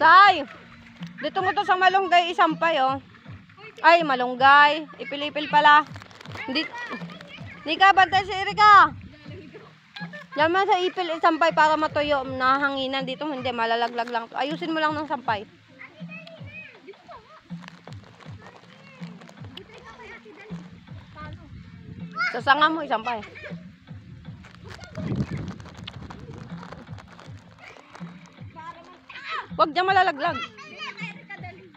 Say! Dito mo to sa malunggay isampay, oh. Ay, malunggay. Ipil-ipil pala. Hindi ka, bantay si Erika. Diyan man sa ipil isampay para matuyo. Nahanginan dito, hindi, malalaglag lang. Ayusin mo lang ng sampay. Sasanga mo isampay. Huwag dyan malalaglag.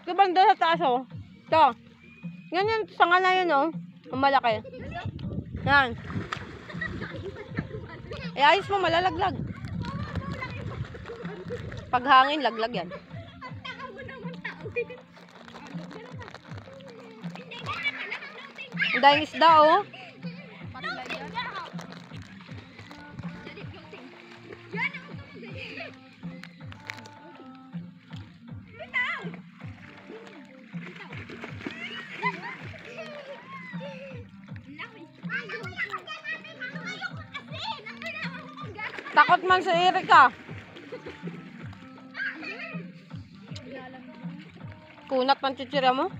Kabanda sa taas, oh. Ito. Yan yung sanga na yun, oh. Ang malaki. Yan. Eh, ayos mo, malalaglag. Pag hangin, laglag yan. Ang dahing isda, oh. Takot man si Erika. Kunat man chichira mo.